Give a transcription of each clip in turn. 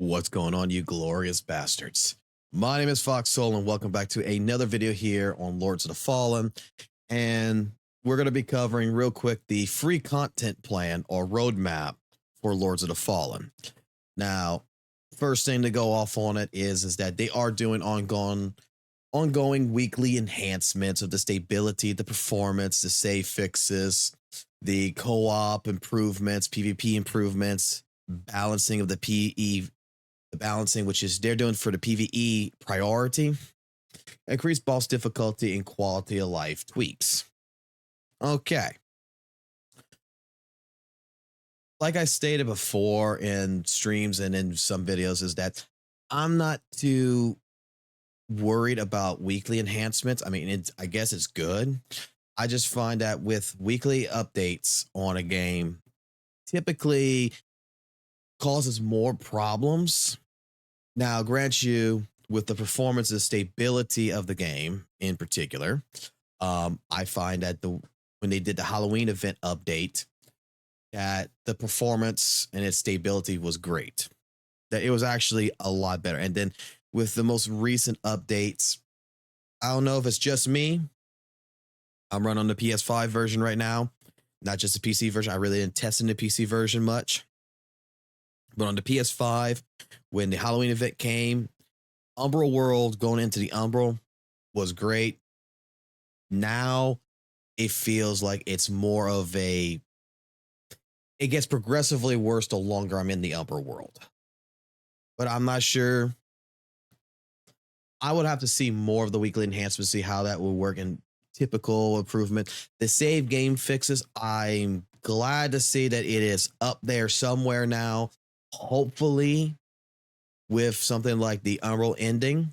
What's going on, you glorious bastards? My name is Fox Soul, and welcome back to another video here on Lords of the Fallen. And we're going to be covering real quick the free content plan or roadmap for Lords of the Fallen. Now, first thing to go off on it is that they are doing ongoing weekly enhancements of the stability, the performance, the save fixes, the co-op improvements, PvP improvements, balancing of the balancing, which is they're doing for the PvE priority, increased boss difficulty and quality of life tweaks. Okay. Like I stated before in streams and in some videos, is that I'm not too worried about weekly enhancements. I mean, I guess it's good. I just find that with weekly updates on a game, typically causes more problems. Now, grant you, with the performance and stability of the game in particular, I find that when they did the Halloween event update, that the performance and its stability was great. That it was actually a lot better. And then with the most recent updates, I don't know if it's just me. I'm running on the PS5 version right now, not just the PC version. I really didn't test in the PC version much. But on the PS5, when the Halloween event came, Umbral World going into the Umbral was great. Now it feels like it's more of it gets progressively worse the longer I'm in the Umbral World. But I'm not sure. I would have to see more of the weekly enhancements, see how that will work in typical improvement. The save game fixes, I'm glad to see that it is up there somewhere now. Hopefully, with something like the Umbral ending,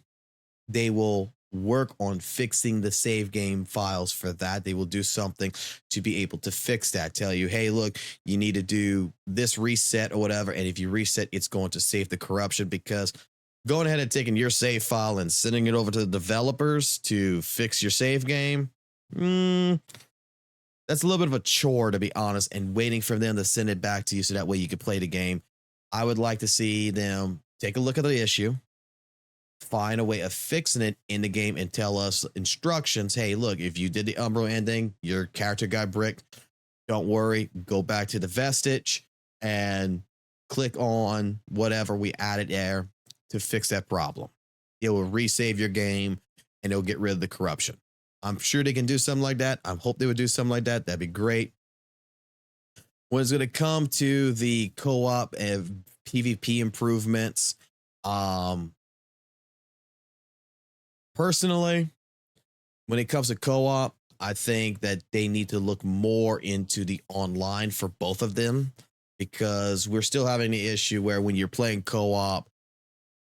they will work on fixing the save game files for that. They will do something to be able to fix that. Tell you, hey, look, you need to do this reset or whatever. And if you reset, it's going to save the corruption, because going ahead and taking your save file and sending it over to the developers to fix your save game, that's a little bit of a chore, to be honest, and waiting for them to send it back to you so that way you can play the game. I would like to see them take a look at the issue, find a way of fixing it in the game, and tell us instructions. Hey, look, if you did the Umbral ending, your character got bricked, don't worry, go back to the vestige and click on whatever we added there to fix that problem. It will resave your game and it'll get rid of the corruption. I'm sure they can do something like that. I hope they would do something like that. That'd be great. When it's going to come to the co-op and PvP improvements, personally, when it comes to co-op, I think that they need to look more into the online for both of them, because we're still having the issue where when you're playing co-op,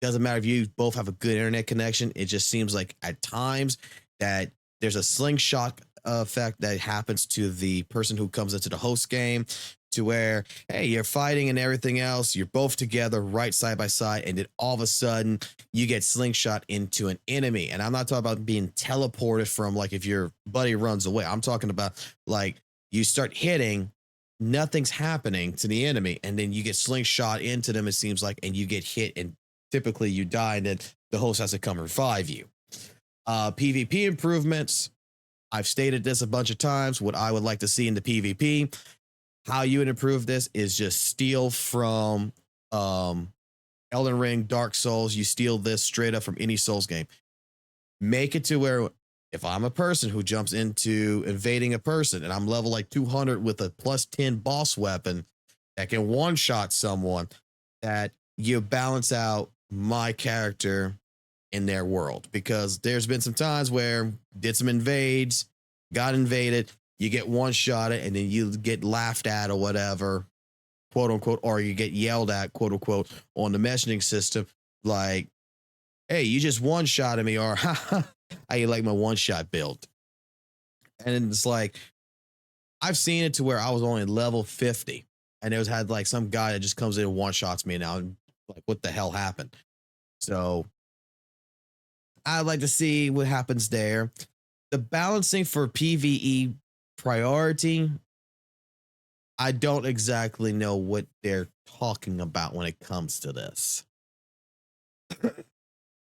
doesn't matter if you both have a good internet connection. It just seems like at times that there's a slingshot effect that happens to the person who comes into the host game, to where, hey, you're fighting and everything else, you're both together right side by side, and then all of a sudden you get slingshot into an enemy. And I'm not talking about being teleported from, like, if your buddy runs away. I'm talking about, like, you start hitting, nothing's happening to the enemy, and then you get slingshot into them, it seems like, and you get hit, and typically you die, and then the host has to come revive you. PvP improvements, I've stated this a bunch of times. What I would like to see in the PvP, how you would improve this is just steal from Elden Ring, Dark Souls. You steal this straight up from any Souls game. Make it to where if I'm a person who jumps into invading a person and I'm level like 200 with a +10 boss weapon that can one-shot someone, that you balance out my character in their world. Because there's been some times where did some invades, got invaded, you get one shot at, and then you get laughed at or whatever, quote unquote, or you get yelled at, quote unquote, on the messaging system, like, hey, you just one shot at me, or how you like my one shot build. And it's like, I've seen it to where I was only level 50 and there's had like some guy that just comes in and one shots me now, and like, what the hell happened? So I'd like to see what happens there. The balancing for PvE priority, I don't exactly know what they're talking about when it comes to this.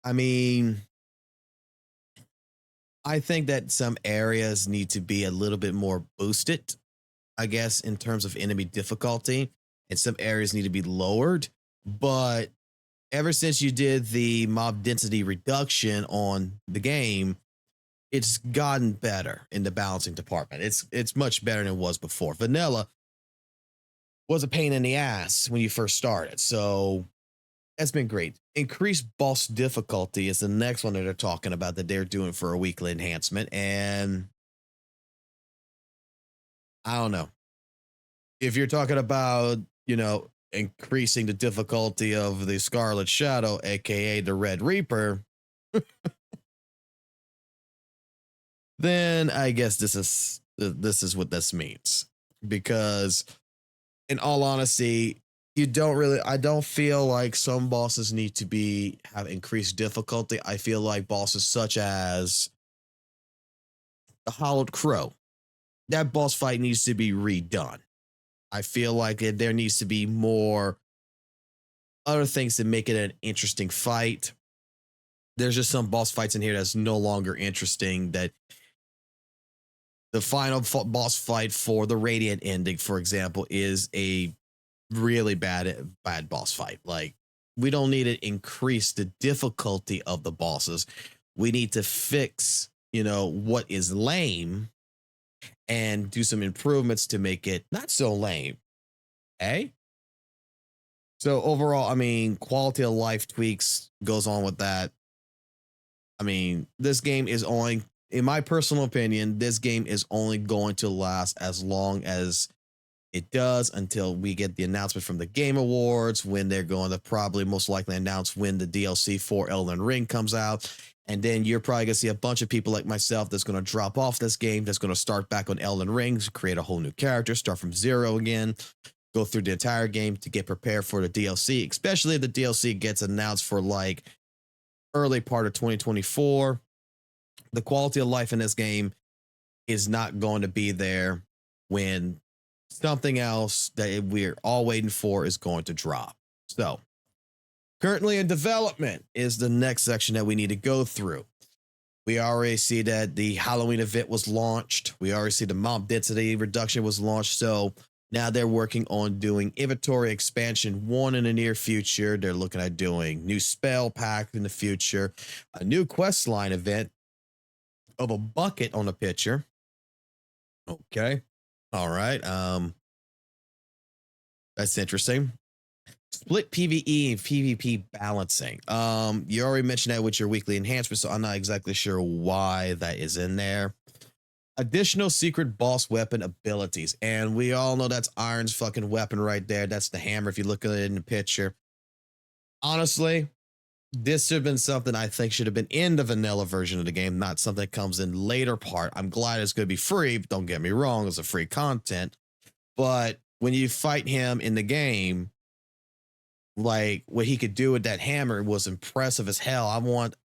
I mean, I think that some areas need to be a little bit more boosted, I guess, in terms of enemy difficulty, and some areas need to be lowered. But ever since you did the mob density reduction on the game, it's gotten better in the balancing department. It's much better than it was before. Vanilla was a pain in the ass when you first started, so that's been great. Increased boss difficulty is the next one that they're talking about that they're doing for a weekly enhancement, and I don't know if you're talking about, increasing the difficulty of the Scarlet Shadow, aka the Red Reaper, then I guess this is what this means. Because in all honesty, I don't feel like some bosses need to have increased difficulty. I feel like bosses such as the Hollowed Crow, that boss fight needs to be redone. I feel like there needs to be more other things to make it an interesting fight. There's just some boss fights in here that's no longer interesting. That the final boss fight for the Radiant ending, for example, is a really bad boss fight. Like, we don't need to increase the difficulty of the bosses. We need to fix, what is lame and do some improvements to make it not so lame. Eh? So overall, I mean, quality of life tweaks goes on with that. I mean, this game is only, in my personal opinion, this game is only going to last as long as it does until we get the announcement from the Game Awards, when they're going to probably most likely announce when the DLC for Elden Ring comes out. And then you're probably going to see a bunch of people like myself that's going to drop off this game, that's going to start back on Elden Ring, create a whole new character, start from zero again, go through the entire game to get prepared for the DLC, especially if the DLC gets announced for like early part of 2024. The quality of life in this game is not going to be there when something else that we're all waiting for is going to drop. So, currently in development is the next section that we need to go through. We already see that the Halloween event was launched. We already see the mob density reduction was launched. So now they're working on doing inventory expansion 1 in the near future. They're looking at doing new spell pack in the future, a new quest line event of a bucket on a picture. Okay. All right. That's interesting. Split PvE and PvP balancing. You already mentioned that with your weekly enhancement, so I'm not exactly sure why that is in there. Additional secret boss weapon abilities. And we all know that's Iron's fucking weapon right there. That's the hammer if you look at it in the picture. Honestly, this should have been something I think should have been in the vanilla version of the game, not something that comes in later part. I'm glad it's going to be free. Don't get me wrong, it's a free content. But when you fight him in the game, like what he could do with that hammer was impressive as hell.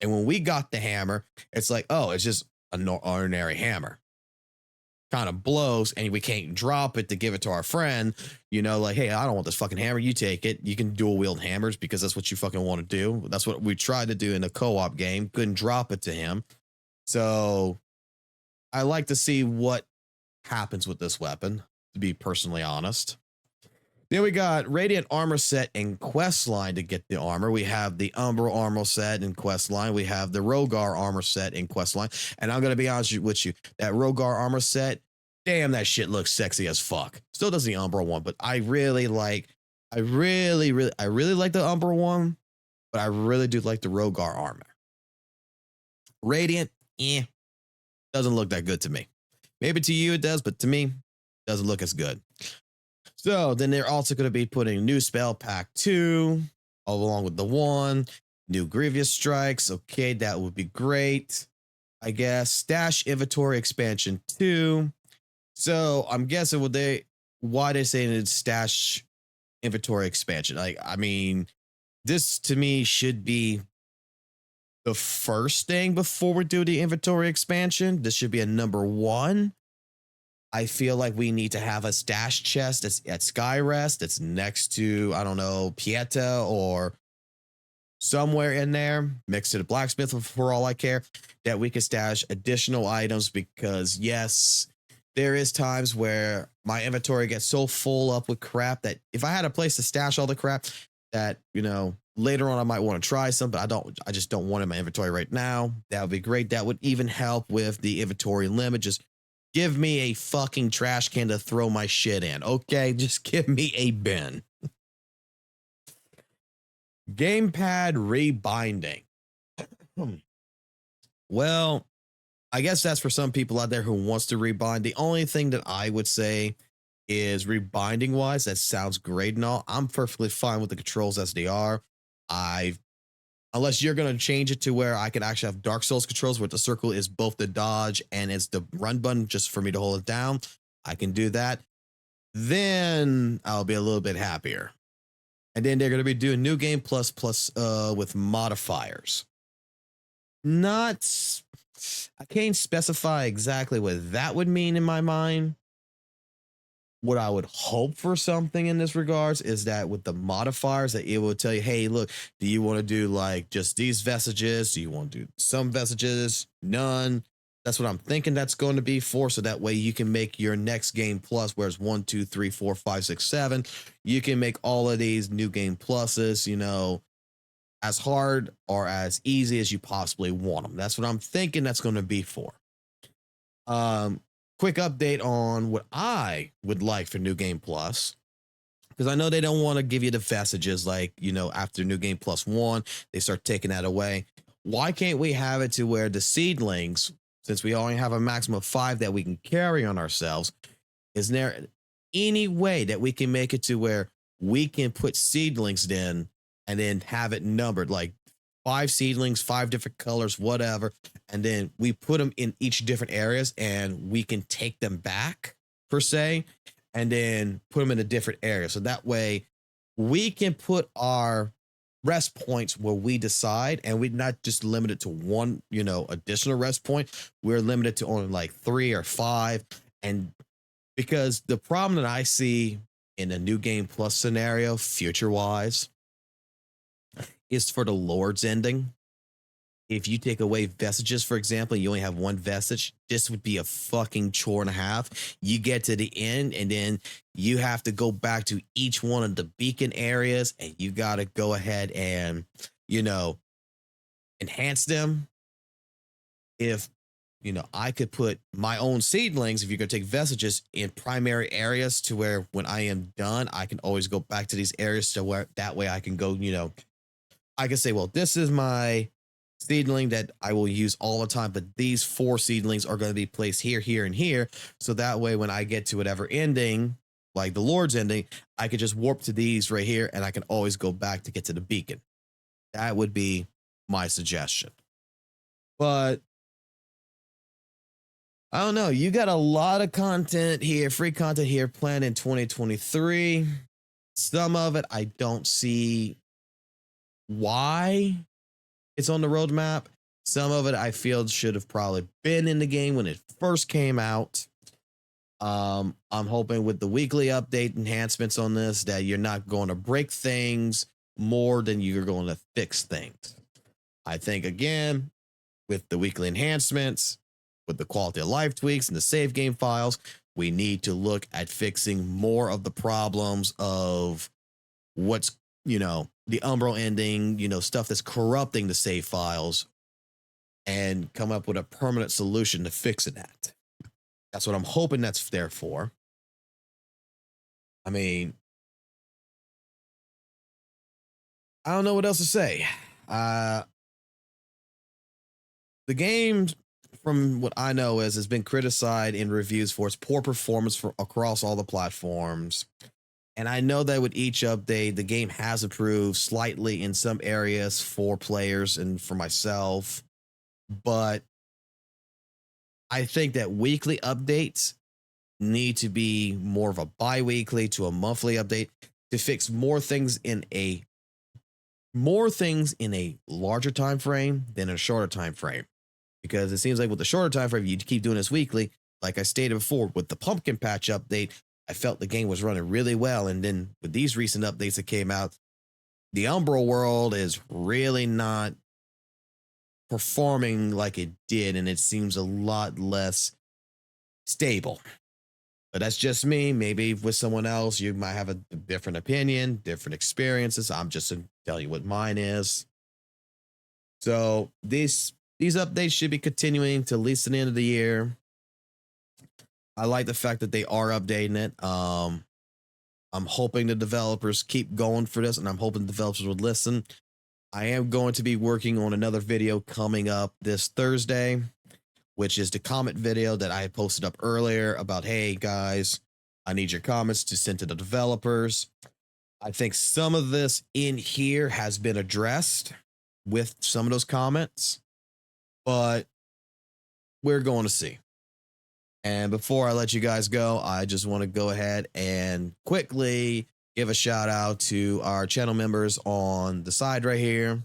And when we got the hammer, it's like, oh, it's just an ordinary hammer. Kind of blows, and we can't drop it to give it to our friend, like, hey, I don't want this fucking hammer, you take it. You can dual wield hammers because that's what you fucking want to do. That's what we tried to do in a co-op game. Couldn't drop it to him. So I like to see what happens with this weapon, to be personally honest. Then we got Radiant armor set and quest line to get the armor. We have the Umbral armor set and quest line. We have the Rhogar armor set and quest line. And I'm going to be honest with you, that Rhogar armor set, damn, that shit looks sexy as fuck. Still does the Umbral one, but I really like the Umbral one, but I really do like the Rhogar armor. Radiant, doesn't look that good to me. Maybe to you it does, but to me, doesn't look as good. So then they're also going to be putting new spell pack 2 along with the 1, new Grievous Strikes. Okay, that would be great. I guess stash inventory expansion 2. So I'm guessing why they saying it's stash inventory expansion. Like, I mean, this to me should be the first thing before we do the inventory expansion. This should be a number 1. I feel like we need to have a stash chest that's at Skyrest, that's next to, I don't know, Pieta or somewhere in there, mixed to the blacksmith for all I care, that we can stash additional items because yes, there is times where my inventory gets so full up with crap that if I had a place to stash all the crap that, you know, later on I might want to try some, but I just don't want it in my inventory right now. That would be great. That would even help with the inventory limit. Just give me a fucking trash can to throw my shit in. Okay, just give me a bin. Gamepad rebinding. Well, I guess that's for some people out there who wants to rebind. The only thing that I would say is rebinding wise, that sounds great and all. I'm perfectly fine with the controls as they are. Unless you're going to change it to where I can actually have Dark Souls controls where the circle is both the dodge and it's the run button just for me to hold it down, I can do that. Then I'll be a little bit happier. And then they're going to be doing new game plus with modifiers. I can't specify exactly what that would mean in my mind. What I would hope for something in this regards is that with the modifiers that it will tell you, hey, look, do you want to do like just these vestiges? Do you want to do some vestiges? None. That's what I'm thinking that's going to be for. So that way you can make your next game plus, whereas 1, 2, 3, 4, 5, 6, 7, you can make all of these new game pluses, you know, as hard or as easy as you possibly want them. That's what I'm thinking that's going to be for. Quick update on what I would like for New Game Plus, because I know they don't want to give you the vestiges like, you know, after New Game Plus 1, they start taking that away. Why can't we have it to where the seedlings, since we only have a maximum of 5 that we can carry on ourselves, is there any way that we can make it to where we can put seedlings in and then have it numbered like 5 seedlings, 5 different colors, whatever. And then we put them in each different areas and we can take them back per se, and then put them in a different area. So that way we can put our rest points where we decide, and we're not just limited to one, you know, additional rest point. We're limited to only like 3 or 5. And because the problem that I see in a new game plus scenario, future wise, is for the Lord's ending. If you take away vestiges, for example, you only have 1 vestige, this would be a fucking chore and a half. You get to the end and then you have to go back to each one of the beacon areas and you got to go ahead and, you know, enhance them. If, you know, I could put my own seedlings, if you're going to take vestiges in primary areas to where when I am done, I can always go back to these areas to where that way I can go, you know, I can say, well, this is my seedling that I will use all the time, but these 4 seedlings are going to be placed here, here, and here. So that way, when I get to whatever ending, like the Lord's ending, I could just warp to these right here, and I can always go back to get to the beacon. That would be my suggestion. But I don't know. You got a lot of content here, free content here planned in 2023. Some of it I don't see why it's on the roadmap. Some of it I feel should have probably been in the game when it first came out. I'm hoping with the weekly update enhancements on this that you're not going to break things more than you're going to fix things. I think again, with the weekly enhancements, with the quality of life tweaks and the save game files, we need to look at fixing more of the problems of what's, you know, the Umbral ending, you know, stuff that's corrupting the save files, and come up with a permanent solution to fixing that. That's what I'm hoping that's there for. I mean, I don't know what else to say. The game, from what I know, has been criticized in reviews for its poor performance across all the platforms. And I know that with each update, the game has improved slightly in some areas for players and for myself. But I think that weekly updates need to be more of a bi-weekly to a monthly update to fix more things in a larger time frame than a shorter time frame. Because it seems like with the shorter time frame, you keep doing this weekly. Like I stated before, with the pumpkin patch update, I felt the game was running really well. And then with these recent updates that came out, the Umbral world is really not performing like it did, and it seems a lot less stable. But that's just me. Maybe with someone else, you might have a different opinion, different experiences. I'm just telling you what mine is. So these updates should be continuing to at least the end of the year. I like the fact that they are updating it. I'm hoping the developers keep going for this, and I'm hoping the developers would listen. I am going to be working on another video coming up this Thursday, which is the comment video that I posted up earlier about, hey guys, I need your comments to send to the developers. I think some of this in here has been addressed with some of those comments, but we're going to see. And before I let you guys go, I just want to go ahead and quickly give a shout out to our channel members on the side right here.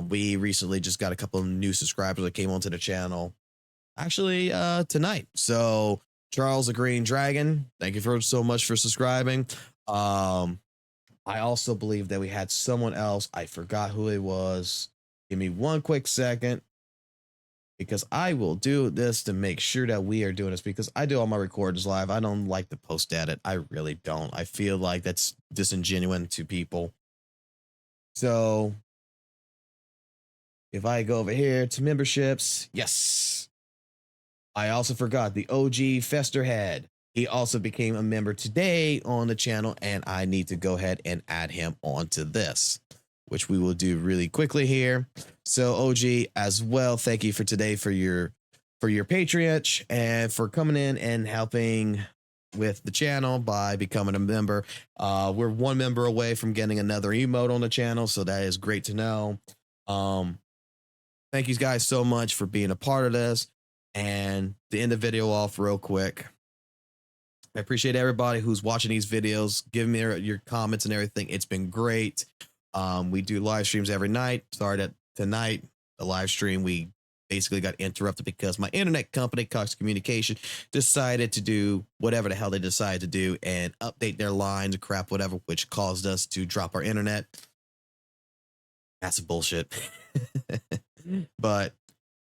We recently just got a couple of new subscribers that came onto the channel actually tonight. So Charles the Green Dragon, thank you so much for subscribing. I also believe that we had someone else. I forgot who it was. Give me one quick second, because I will do this to make sure that we are doing this, because I do all my recordings live. I don't like to post edit. I really don't. I feel like that's disingenuous to people. So if I go over here to memberships, yes. I also forgot the OG Festerhead. He also became a member today on the channel, and I need to go ahead and add him onto this, which we will do really quickly here. So OG as well, thank you for today for your patronage and for coming in and helping with the channel by becoming a member. We're one member away from getting another emote on the channel, so that is great to know. Thank you guys so much for being a part of this. And to end the video off real quick, I appreciate everybody who's watching these videos. Give me your comments and everything. It's been great. We do live streams every night. Started tonight, the live stream, we basically got interrupted because my internet company, Cox Communication, decided to do whatever the hell they decided to do and update their lines, crap, whatever, which caused us to drop our internet. That's bullshit. But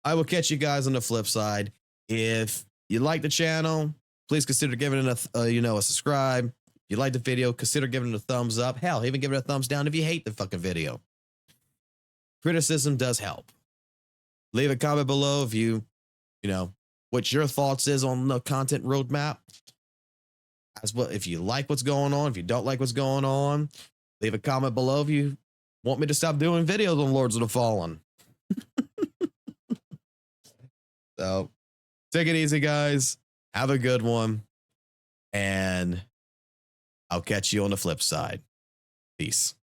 I will catch you guys on the flip side. If you like the channel, please consider giving it a subscribe. If you like the video, consider giving it a thumbs up. Hell, even give it a thumbs down if you hate the fucking video. Criticism does help. Leave a comment below if you know, what your thoughts is on the content roadmap. As well, if you like what's going on, if you don't like what's going on, leave a comment below if you want me to stop doing videos on Lords of the Fallen. So take it easy, guys. Have a good one. And I'll catch you on the flip side. Peace.